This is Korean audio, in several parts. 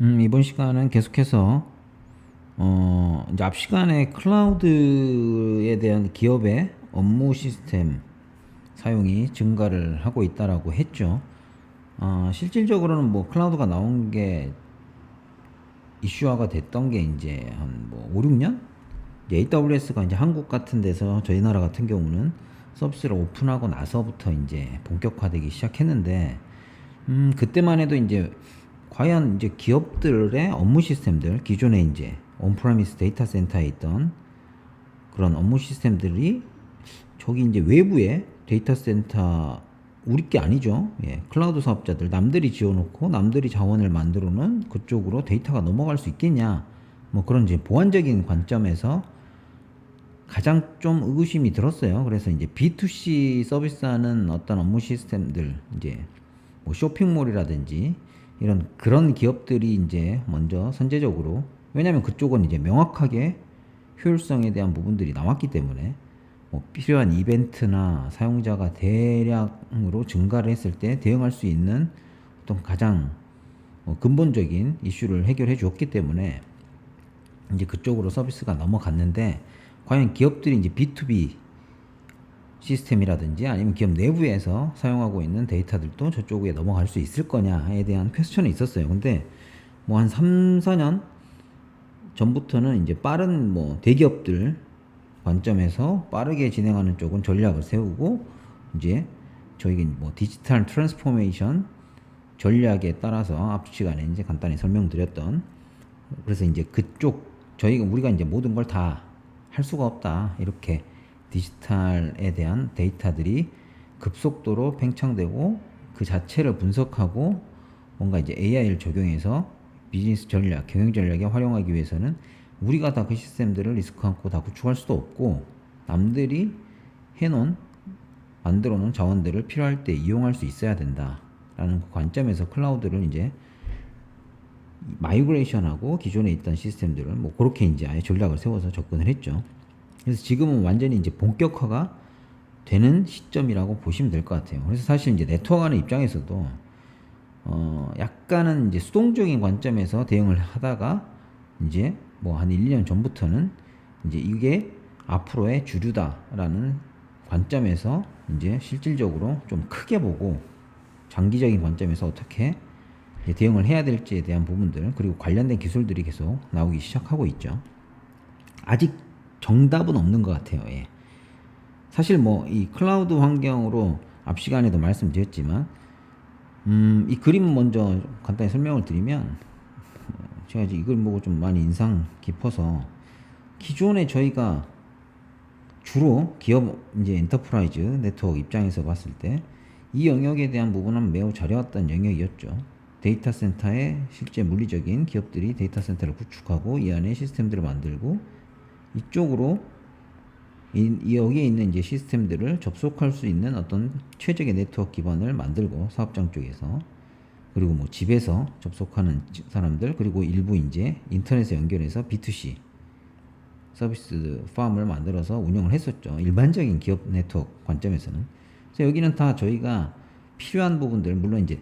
이번 시간은 계속해서 이제 앞 시간에 클라우드에 대한 기업의 업무 시스템 사용이 증가를 하고 있다라고 했죠. 실질적으로는 뭐 클라우드가 나온 게 이슈화가 됐던 게 이제 한 뭐 5, 6년? AWS가 이제 한국 같은 데서 저희 나라 같은 경우는 서비스를 오픈하고 나서부터 이제 본격화되기 시작했는데, 그때만 해도 이제 과연 이제 기업들의 업무 시스템들, 기존에 이제 온프라미스 데이터 센터에 있던 그런 업무 시스템들이 저기 이제 외부에 데이터 센터, 우리 게 아니죠. 예, 클라우드 사업자들 남들이 지어놓고 남들이 자원을 만들어 놓은 그쪽으로 데이터가 넘어갈 수 있겠냐, 뭐 그런 이제 보안적인 관점에서 가장 좀 의구심이 들었어요. 그래서 이제 B2C 서비스하는 어떤 업무 시스템들, 이제 뭐 쇼핑몰이라든지 이런 그런 기업들이 이제 먼저 선제적으로, 왜냐하면 그쪽은 이제 명확하게 효율성에 대한 부분들이 나왔기 때문에 뭐 필요한 이벤트나 사용자가 대량으로 증가를 했을 때 대응할 수 있는 어떤 가장 근본적인 이슈를 해결해 주었기 때문에 이제 그쪽으로 서비스가 넘어갔는데, 과연 기업들이 이제 B2B 시스템이라든지 아니면 기업 내부에서 사용하고 있는 데이터들도 저쪽에 넘어갈 수 있을 거냐에 대한 퀘스천이 있었어요. 근데 뭐 한 3, 4년 전부터는 이제 빠른 뭐 대기업들 관점에서 빠르게 진행하는 쪽은 전략을 세우고, 이제 저희가 뭐 디지털 트랜스포메이션 전략에 따라서 앞 시간에 이제 간단히 설명드렸던, 그래서 이제 그쪽 우리가 이제 모든 걸 다 할 수가 없다, 이렇게 디지털에 대한 데이터들이 급속도로 팽창되고 그 자체를 분석하고 뭔가 이제 AI를 적용해서 비즈니스 전략, 경영 전략에 활용하기 위해서는 우리가 다 그 시스템들을 리스크 않고 다 구축할 수도 없고, 남들이 해놓은 만들어 놓은 자원들을 필요할 때 이용할 수 있어야 된다라는 그 관점에서 클라우드를 이제 마이그레이션하고 기존에 있던 시스템들을 뭐 그렇게 이제 아예 전략을 세워서 접근을 했죠. 그래서 지금은 완전히 이제 본격화가 되는 시점이라고 보시면 될 것 같아요. 그래서 사실 이제 네트워크하는 입장에서도 약간은 이제 수동적인 관점에서 대응을 하다가 이제 뭐 한 1, 2년 전부터는 이제 이게 앞으로의 주류다라는 관점에서 이제 실질적으로 좀 크게 보고 장기적인 관점에서 어떻게 대응을 해야 될지에 대한 부분들, 그리고 관련된 기술들이 계속 나오기 시작하고 있죠. 아직 정답은 없는 것 같아요. 예. 사실 뭐 이 클라우드 환경으로 앞 시간에도 말씀드렸지만, 이 그림 먼저 간단히 설명을 드리면, 제가 이제 이걸 보고 좀 많이 인상 깊어서, 기존에 저희가 주로 기업 이제 엔터프라이즈 네트워크 입장에서 봤을 때 이 영역에 대한 부분은 매우 잘해왔던 영역이었죠. 데이터 센터에 실제 물리적인 기업들이 데이터 센터를 구축하고 이 안에 시스템들을 만들고, 이쪽으로 여기에 있는 이제 시스템들을 접속할 수 있는 어떤 최적의 네트워크 기반을 만들고, 사업장 쪽에서, 그리고 뭐 집에서 접속하는 사람들, 그리고 일부 이제 인터넷에 연결해서 B2C 서비스 팜을 만들어서 운영을 했었죠. 일반적인 기업 네트워크 관점에서는. 그래서 여기는 다 저희가 필요한 부분들, 물론 이제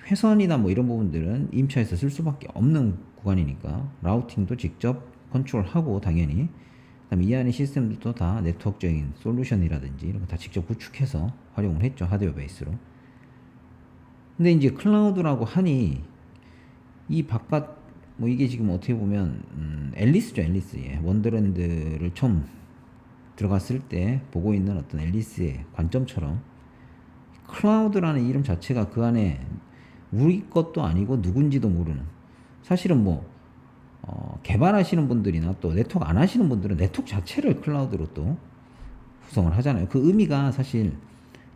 회선이나 뭐 이런 부분들은 임차에서 쓸 수밖에 없는 구간이니까 라우팅도 직접 컨트롤하고, 당연히 그다음에 이 안에 시스템들도 다 네트워크적인 솔루션이라든지 이런 거 다 직접 구축해서 활용을 했죠, 하드웨어 베이스로. 근데 이제 클라우드라고 하니 이 바깥 뭐 이게 지금 어떻게 보면 앨리스죠, 앨리스. 예. 원더랜드를 처음 들어갔을 때 보고 있는 어떤 앨리스의 관점처럼, 클라우드라는 이름 자체가 그 안에 우리 것도 아니고 누군지도 모르는, 사실은 뭐 개발하시는 분들이나 또 네트워크 안 하시는 분들은 네트워크 자체를 클라우드로 또 구성을 하잖아요. 그 의미가 사실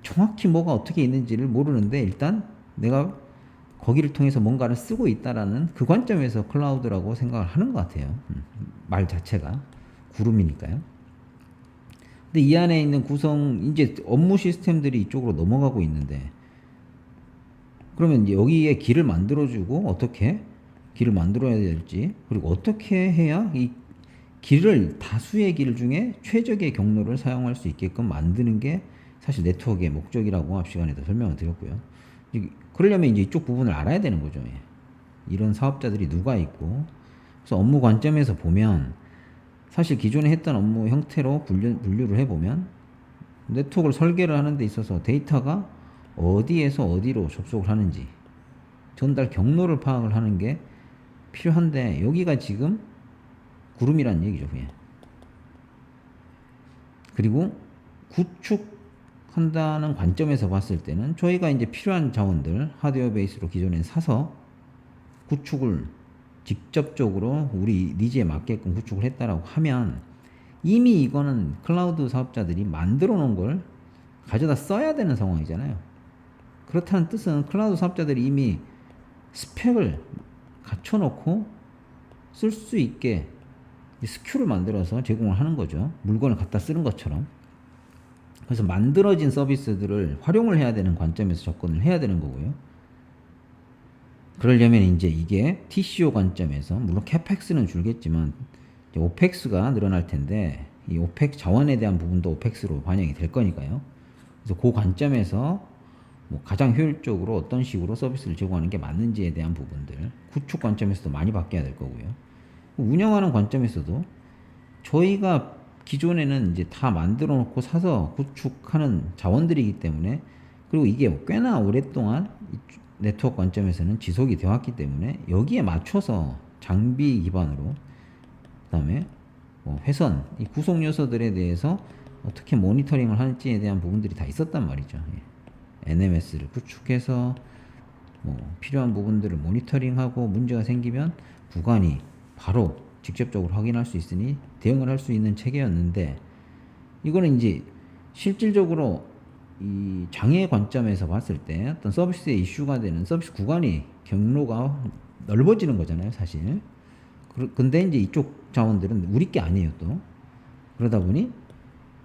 정확히 뭐가 어떻게 있는지를 모르는데 일단 내가 거기를 통해서 뭔가를 쓰고 있다라는 그 관점에서 클라우드라고 생각을 하는 것 같아요. 말 자체가 구름이니까요. 근데 이 안에 있는 구성, 이제 업무 시스템들이 이쪽으로 넘어가고 있는데, 그러면 이제 여기에 길을 만들어주고 어떻게 길을 만들어야 될지, 그리고 어떻게 해야 이 길을, 다수의 길 중에 최적의 경로를 사용할 수 있게끔 만드는 게 사실 네트워크의 목적이라고 앞 시간에도 설명을 드렸고요. 그러려면 이제 이쪽 부분을 알아야 되는 거죠. 예. 이런 사업자들이 누가 있고, 그래서 업무 관점에서 보면 사실 기존에 했던 업무 형태로 분류를 해보면 네트워크를 설계를 하는 데 있어서 데이터가 어디에서 어디로 접속을 하는지 전달 경로를 파악을 하는 게 필요한데, 여기가 지금 구름이란 얘기죠, 그게. 그리고 구축한다는 관점에서 봤을 때는 저희가 이제 필요한 자원들 하드웨어 베이스로 기존에 사서 구축을 직접적으로 우리 니즈에 맞게끔 구축을 했다라고 하면, 이미 이거는 클라우드 사업자들이 만들어 놓은 걸 가져다 써야 되는 상황이잖아요. 그렇다는 뜻은 클라우드 사업자들이 이미 스펙을 갖춰놓고 쓸 수 있게 스큐를 만들어서 제공을 하는 거죠. 물건을 갖다 쓰는 것처럼. 그래서 만들어진 서비스들을 활용을 해야 되는 관점에서 접근을 해야 되는 거고요. 그러려면 이제 이게 TCO 관점에서, 물론 캐펙스는 줄겠지만 오펙스가 늘어날 텐데, 이 오펙 자원에 대한 부분도 오펙스로 반영이 될 거니까요. 그래서 그 관점에서 뭐 가장 효율적으로 어떤 식으로 서비스를 제공하는 게 맞는지에 대한 부분들, 구축 관점에서도 많이 바뀌어야 될 거고요. 운영하는 관점에서도 저희가 기존에는 이제 다 만들어 놓고 사서 구축하는 자원들이기 때문에, 그리고 이게 꽤나 오랫동안 네트워크 관점에서는 지속이 되어 왔기 때문에 여기에 맞춰서 장비 기반으로, 그 다음에 뭐 회선, 이 구성 요소들에 대해서 어떻게 모니터링을 할지에 대한 부분들이 다 있었단 말이죠. NMS를 구축해서 뭐 필요한 부분들을 모니터링하고, 문제가 생기면 구간이 바로 직접적으로 확인할 수 있으니 대응을 할 수 있는 체계였는데, 이거는 이제 실질적으로 이 장애 관점에서 봤을 때 어떤 서비스에 이슈가 되는 서비스 구간이 경로가 넓어지는 거잖아요, 사실. 근데 이제 이쪽 자원들은 우리 게 아니에요, 또. 그러다 보니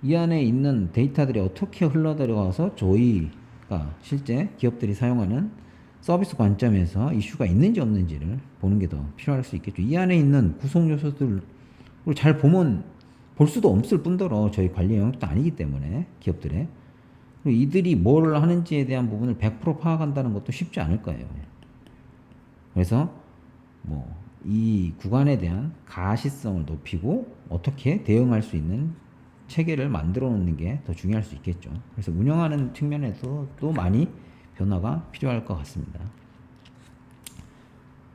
이 안에 있는 데이터들이 어떻게 흘러들어가서 저희가 실제 기업들이 사용하는 서비스 관점에서 이슈가 있는지 없는지를 보는 게 더 필요할 수 있겠죠. 이 안에 있는 구성 요소들을 잘 보면 볼 수도 없을 뿐더러 저희 관리 영역도 아니기 때문에, 기업들의. 그리고 이들이 뭘 하는지에 대한 부분을 100% 파악한다는 것도 쉽지 않을 거예요. 그래서 뭐 이 구간에 대한 가시성을 높이고 어떻게 대응할 수 있는 체계를 만들어 놓는 게 더 중요할 수 있겠죠. 그래서 운영하는 측면에서 또 많이 변화가 필요할 것 같습니다.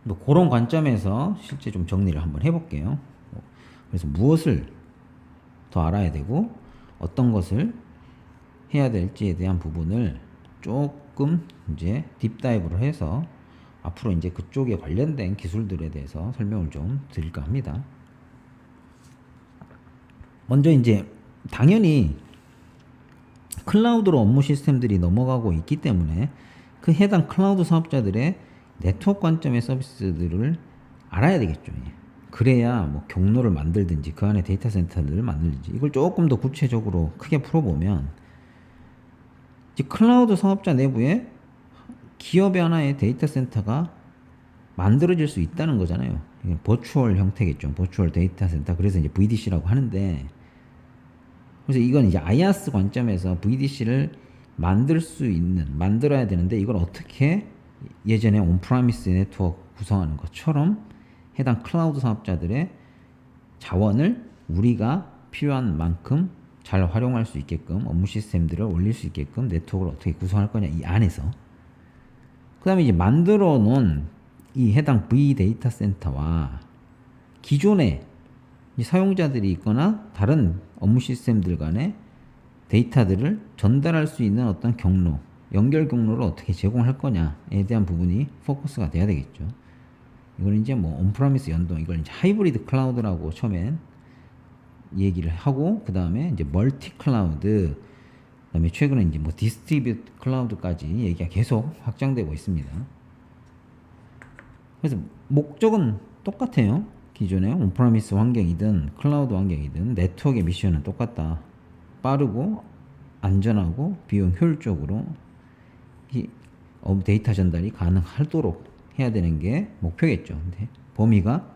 뭐 그런 관점에서 실제 좀 정리를 한번 해볼게요. 그래서 무엇을 더 알아야 되고 어떤 것을 해야 될지에 대한 부분을 조금 이제 딥다이브를 해서 앞으로 이제 그쪽에 관련된 기술들에 대해서 설명을 좀 드릴까 합니다. 먼저 이제 당연히 클라우드로 업무 시스템들이 넘어가고 있기 때문에 그 해당 클라우드 사업자들의 네트워크 관점의 서비스들을 알아야 되겠죠. 그래야 뭐 경로를 만들든지 그 안에 데이터 센터를 만들든지, 이걸 조금 더 구체적으로 크게 풀어보면, 이제 클라우드 사업자 내부에 기업의 하나의 데이터 센터가 만들어질 수 있다는 거잖아요. 이게 버추얼 형태겠죠. 버추얼 데이터 센터. 그래서 이제 VDC라고 하는데, 그래서 이건 이제 IaaS 관점에서 VDC를 만들어야 되는데, 이걸 어떻게 예전에 온프라미스 네트워크 구성하는 것처럼 해당 클라우드 사업자들의 자원을 우리가 필요한 만큼 잘 활용할 수 있게끔, 업무 시스템들을 올릴 수 있게끔 네트워크를 어떻게 구성할 거냐, 이 안에서. 그 다음에 이제 만들어 놓은 이 해당 V 데이터 센터와 기존의 사용자들이 있거나 다른 업무 시스템들 간의 데이터들을 전달할 수 있는 어떤 경로, 연결 경로를 어떻게 제공할 거냐에 대한 부분이 포커스가 돼야 되겠죠. 이건 이제 뭐 온프라미스 연동, 이걸 이제 하이브리드 클라우드라고 처음엔 얘기를 하고, 그 다음에 이제 멀티 클라우드, 그 다음에 최근에 이제 뭐 디스트리뷰트 클라우드까지 얘기가 계속 확장되고 있습니다. 그래서 목적은 똑같아요. 기존의 온프라미스 환경이든 클라우드 환경이든 네트워크의 미션은 똑같다. 빠르고 안전하고 비용 효율적으로 이 데이터 전달이 가능하도록 해야 되는 게 목표겠죠. 근데 범위가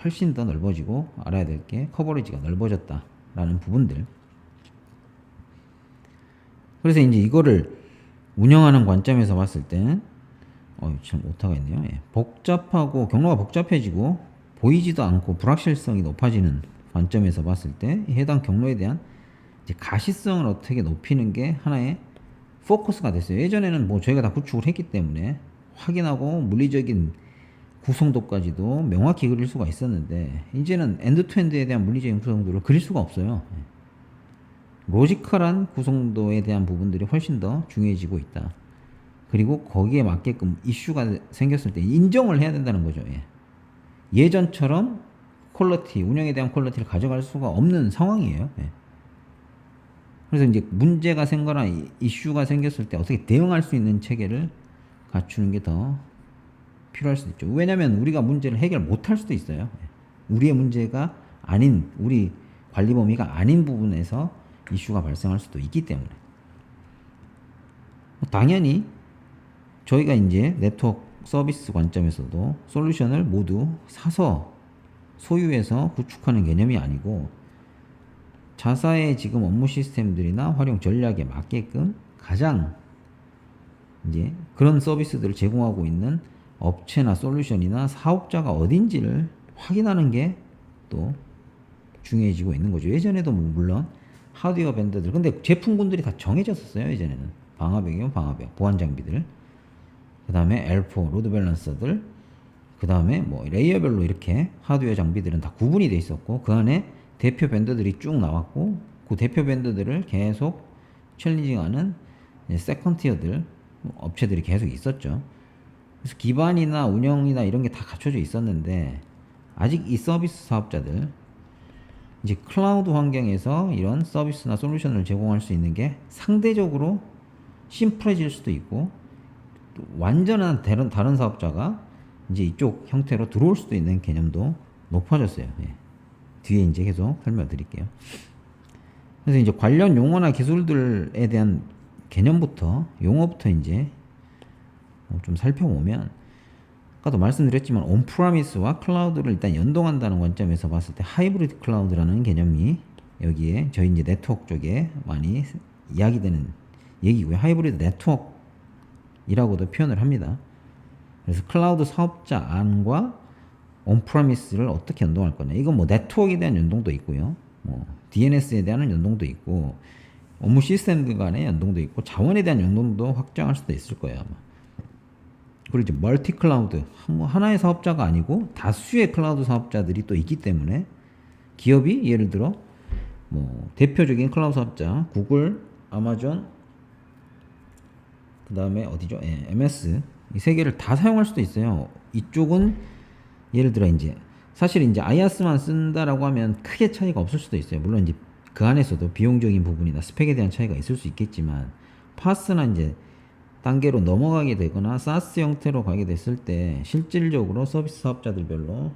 훨씬 더 넓어지고 알아야 될 게 커버리지가 넓어졌다라는 부분들. 그래서 이제 이거를 운영하는 관점에서 봤을 때는 잘 못하겠네요. 예. 복잡하고 경로가 복잡해지고 보이지도 않고 불확실성이 높아지는 관점에서 봤을 때 해당 경로에 대한 이제 가시성을 어떻게 높이는 게 하나의 포커스가 됐어요. 예전에는 뭐 저희가 다 구축을 했기 때문에 확인하고 물리적인 구성도까지도 명확히 그릴 수가 있었는데 이제는 엔드 투엔드에 대한 물리적인 구성도를 그릴 수가 없어요. 로지컬한 구성도에 대한 부분들이 훨씬 더 중요해지고 있다. 그리고 거기에 맞게끔 이슈가 생겼을 때 인정을 해야 된다는 거죠. 예전처럼 퀄리티, 운영에 대한 퀄리티를 가져갈 수가 없는 상황이에요. 그래서 이제 문제가 생거나 이슈가 생겼을 때 어떻게 대응할 수 있는 체계를 갖추는 게 더 필요할 수도 있죠. 왜냐하면 우리가 문제를 해결 못할 수도 있어요. 우리의 문제가 아닌, 우리 관리 범위가 아닌 부분에서 이슈가 발생할 수도 있기 때문에 당연히 저희가 이제 네트워크 서비스 관점에서도 솔루션을 모두 사서 소유해서 구축하는 개념이 아니고 자사의 지금 업무 시스템들이나 활용 전략에 맞게끔 가장 이제 그런 서비스들을 제공하고 있는 업체나 솔루션이나 사업자가 어딘지를 확인하는 게 또 중요해지고 있는 거죠. 예전에도 뭐 물론 하드웨어 벤더들 근데 제품군들이 다 정해졌었어요. 예전에는 방화벽이면 방화벽, 보안 장비들, 그 다음에 L4 로드 밸런서들, 그 다음에 뭐 레이어별로 이렇게 하드웨어 장비들은 다 구분이 돼 있었고 그 안에 대표 벤더들이 쭉 나왔고 그 대표 벤더들을 계속 챌린징하는 세컨 티어들 업체들이 계속 있었죠. 그래서 기반이나 운영이나 이런 게 다 갖춰져 있었는데 아직 이 서비스 사업자들 이제 클라우드 환경에서 이런 서비스나 솔루션을 제공할 수 있는 게 상대적으로 심플해질 수도 있고 또 완전한 다른 사업자가 이제 이쪽 형태로 들어올 수도 있는 개념도 높아졌어요. 뒤에 이제 계속 설명드릴게요. 그래서 이제 관련 용어나 기술들에 대한 개념부터 용어부터 이제 좀 살펴보면 아까도 말씀드렸지만 온프라미스와 클라우드를 일단 연동한다는 관점에서 봤을 때 하이브리드 클라우드라는 개념이 여기에 저희 이제 네트워크 쪽에 많이 이야기되는 얘기고요. 하이브리드 네트워크이라고도 표현을 합니다. 그래서 클라우드 사업자 안과 온프라미스를 어떻게 연동할 거냐. 이건 뭐 네트워크에 대한 연동도 있고요. 뭐 DNS에 대한 연동도 있고 업무 시스템 간의 연동도 있고 자원에 대한 연동도 확장할 수도 있을 거예요. 아마. 그리고 이제 멀티 클라우드, 뭐 하나의 사업자가 아니고 다수의 클라우드 사업자들이 또 있기 때문에 기업이 예를 들어 뭐 대표적인 클라우드 사업자 구글, 아마존, 그 다음에 어디죠? MS 이 세 개를 다 사용할 수도 있어요. 이쪽은 예를 들어 이제 사실 이제 IaaS만 쓴다라고 하면 크게 차이가 없을 수도 있어요. 물론 이제 그 안에서도 비용적인 부분이나 스펙에 대한 차이가 있을 수 있겠지만 파스나 이제 단계로 넘어가게 되거나 SaaS 형태로 가게 됐을 때 실질적으로 서비스 사업자들별로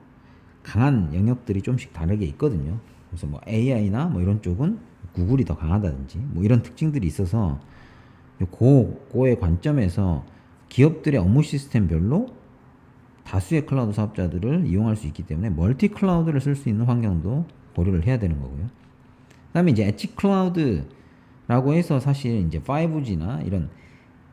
강한 영역들이 좀씩 다르게 있거든요. 그래서 뭐 AI나 뭐 이런 쪽은 구글이 더 강하다든지 뭐 이런 특징들이 있어서 고의 관점에서 기업들의 업무 시스템별로 다수의 클라우드 사업자들을 이용할 수 있기 때문에 멀티 클라우드를 쓸 수 있는 환경도 고려를 해야 되는 거고요. 그 다음에 이제 엣지 클라우드라고 해서 사실 이제 5G나 이런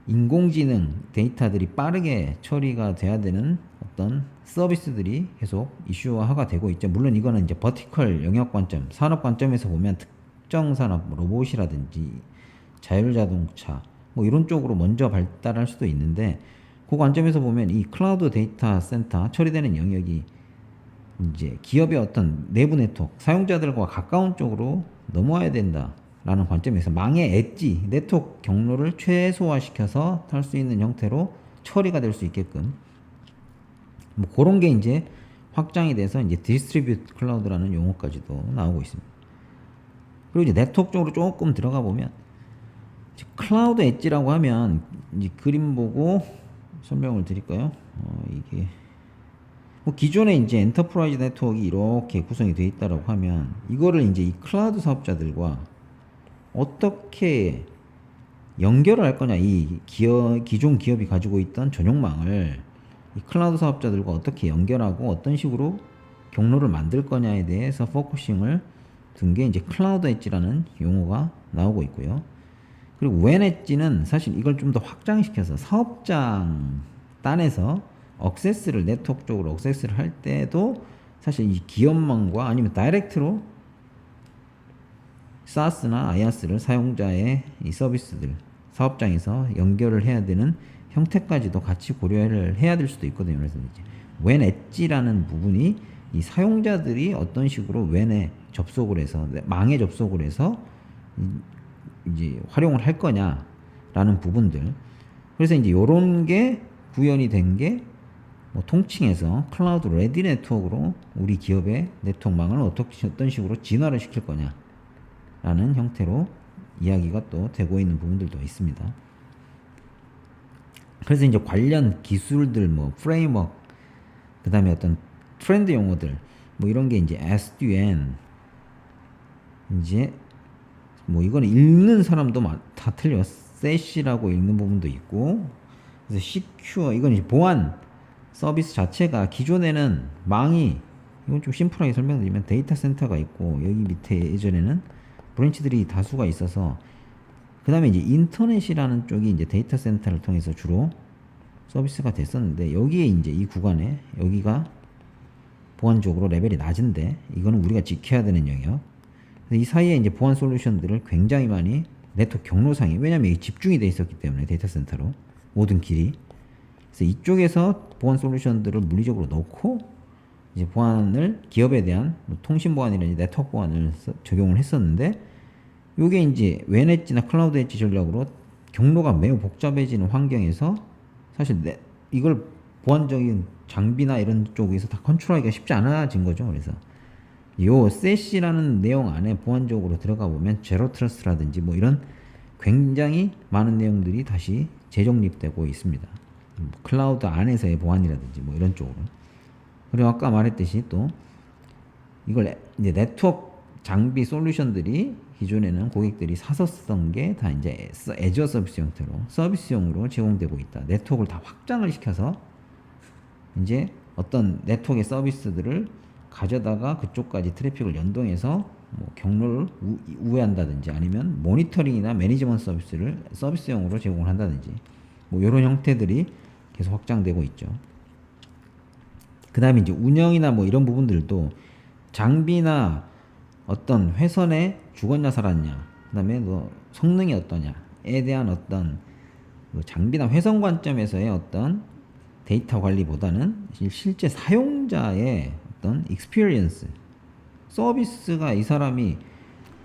인공지능 데이터들이 빠르게 처리가 돼야 되는 어떤 서비스들이 계속 이슈화가 되고 있죠. 물론 이거는 이제 버티컬 영역 관점, 산업 관점에서 보면 특정 산업, 뭐 로봇이라든지 자율자동차, 뭐 이런 쪽으로 먼저 발달할 수도 있는데 그 관점에서 보면 이 클라우드 데이터 센터 처리되는 영역이 이제 기업의 어떤 내부 네트워크, 사용자들과 가까운 쪽으로 넘어와야 된다라는 관점에서 망의 엣지, 네트워크 경로를 최소화시켜서 탈 수 있는 형태로 처리가 될 수 있게끔 뭐 그런 게 이제 확장이 돼서 이제 디스트리뷰트 클라우드라는 용어까지도 나오고 있습니다. 그리고 이제 네트워크 쪽으로 조금 들어가 보면 클라우드 엣지라고 하면 이제 그림 보고 설명을 드릴까요? 이게 뭐 기존에 이제 엔터프라이즈 네트워크가 이렇게 구성이 되어 있다라고 하면 이거를 이제 이 클라우드 사업자들과 어떻게 연결을 할 거냐, 이 기존 기업이 가지고 있던 전용망을 이 클라우드 사업자들과 어떻게 연결하고 어떤 식으로 경로를 만들 거냐에 대해서 포커싱을 둔 게 이제 클라우드 엣지라는 용어가 나오고 있고요. 그리고 웬 엣지는 사실 이걸 좀 더 확장시켜서 사업장 딴에서 억세스를 네트워크 쪽으로 억세스를 할 때도 사실 이 기업망과 아니면 다이렉트로 SaaS나 IaaS를 사용자의 이 서비스들 사업장에서 연결을 해야 되는 형태까지도 같이 고려를 해야 될 수도 있거든요. 그래서 이제 when 엣지라는 부분이 이 사용자들이 어떤 식으로 when에 접속을 해서 망에 접속을 해서 이제 활용을 할 거냐라는 부분들. 그래서 이제 요런 게 구현이 된 게 뭐 통칭해서 클라우드 레디 네트워크로 우리 기업의 네트워크망을 어떤 식으로 진화를 시킬 거냐라는 형태로 이야기가 또 되고 있는 부분들도 있습니다. 그래서 이제 관련 기술들 뭐 프레임워크 그다음에 어떤 트렌드 용어들 뭐 이런 게 이제 SDN 이제 뭐 이거는 읽는 사람도 다 틀려. 세시라고 읽는 부분도 있고 그래서 시큐어 이건 이제 보안 서비스 자체가 기존에는 망이 이건 좀 심플하게 설명드리면 데이터 센터가 있고 여기 밑에 예전에는 브랜치들이 다수가 있어서 그 다음에 이제 인터넷이라는 쪽이 이제 데이터 센터를 통해서 주로 서비스가 됐었는데 여기에 이제 이 구간에 여기가 보안적으로 레벨이 낮은데 이거는 우리가 지켜야 되는 영역. 이 사이에 이제 보안 솔루션들을 굉장히 많이 네트워크 경로상에 왜냐면 이게 집중이 돼 있었기 때문에 데이터 센터로 모든 길이 그래서 이쪽에서 보안 솔루션들을 물리적으로 넣고 이제 보안을 기업에 대한 뭐 통신 보안이라든지 네트워크 보안을 적용을 했었는데 요게 이제 웬 엣지나 클라우드 엣지 전략으로 경로가 매우 복잡해지는 환경에서 사실 이걸 보안적인 장비나 이런 쪽에서 다 컨트롤하기가 쉽지 않아진 거죠. 그래서 요 세시라는 내용 안에 보안적으로 들어가 보면 제로 트러스트라든지 뭐 이런 굉장히 많은 내용들이 다시 재정립되고 있습니다. 클라우드 안에서의 보안이라든지 뭐 이런 쪽으로. 그리고 아까 말했듯이 또 이걸 이제 네트워크 장비 솔루션들이 기존에는 고객들이 사서 쓰던 게 다 이제 애저 서비스 형태로 서비스용으로 제공되고 있다. 네트워크를 다 확장을 시켜서 이제 어떤 네트워크의 서비스들을 가져다가 그쪽까지 트래픽을 연동해서 뭐 경로를 우회한다든지 아니면 모니터링이나 매니지먼트 서비스를 서비스용으로 제공을 한다든지 뭐 이런 형태들이 계속 확장되고 있죠. 그 다음에 이제 운영이나 뭐 이런 부분들도 장비나 어떤 회선의 죽었냐 살았냐 그 다음에 뭐 성능이 어떠냐에 대한 어떤 장비나 회선 관점에서의 어떤 데이터 관리보다는 실제 사용자의 어떤 익스피리언스 서비스가 이 사람이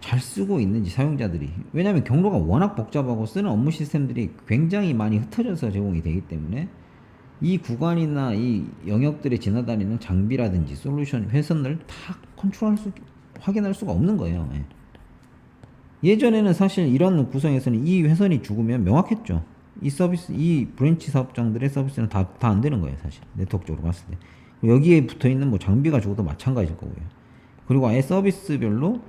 잘 쓰고 있는지 사용자들이 왜냐하면 경로가 워낙 복잡하고 쓰는 업무 시스템들이 굉장히 많이 흩어져서 제공이 되기 때문에 이 구간이나 이 영역들에 지나다니는 장비라든지 솔루션 회선을 다 확인할 수가 없는 거예요. 예. 예전에는 사실 이런 구성에서는 이 회선이 죽으면 명확했죠. 이 서비스, 이 브랜치 사업장들의 서비스는 다 안 되는 거예요, 사실. 네트워크적으로 봤을 때. 여기에 붙어 있는 뭐 장비가 죽어도 마찬가지일 거고요. 그리고 아예 서비스별로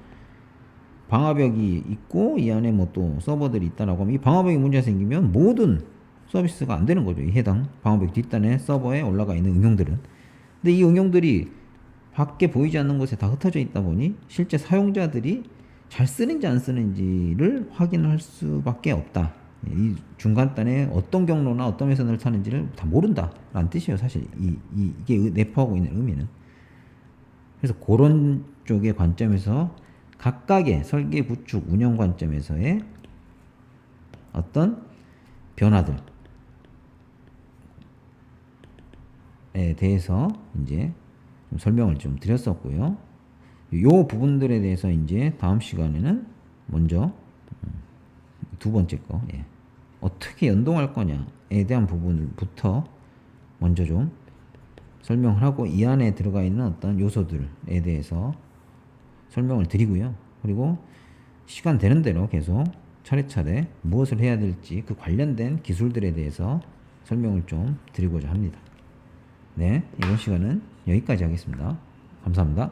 방화벽이 있고 이 안에 뭐 또 서버들이 있다라고 하면 이 방화벽에 문제가 생기면 모든 서비스가 안 되는 거죠. 이 해당 방화벽 뒷단에 서버에 올라가 있는 응용들은. 근데 이 응용들이 밖에 보이지 않는 곳에 다 흩어져 있다 보니 실제 사용자들이 잘 쓰는지 안 쓰는지를 확인할 수밖에 없다. 이 중간단에 어떤 경로나 어떤 회선을 타는지를 다 모른다라는 뜻이에요. 사실 이게 내포하고 있는 의미는. 그래서 그런 쪽의 관점에서 각각의 설계, 구축, 운영 관점에서의 어떤 변화들에 대해서 이제 좀 설명을 좀 드렸었고요. 요 부분들에 대해서 이제 다음 시간에는 먼저 두 번째 거 어떻게 연동할 거냐에 대한 부분부터 먼저 좀 설명을 하고 이 안에 들어가 있는 어떤 요소들에 대해서 설명을 드리고요. 그리고 시간 되는 대로 계속 차례차례 무엇을 해야 될지 그 관련된 기술들에 대해서 설명을 좀 드리고자 합니다. 네, 이번 시간은 여기까지 하겠습니다. 감사합니다.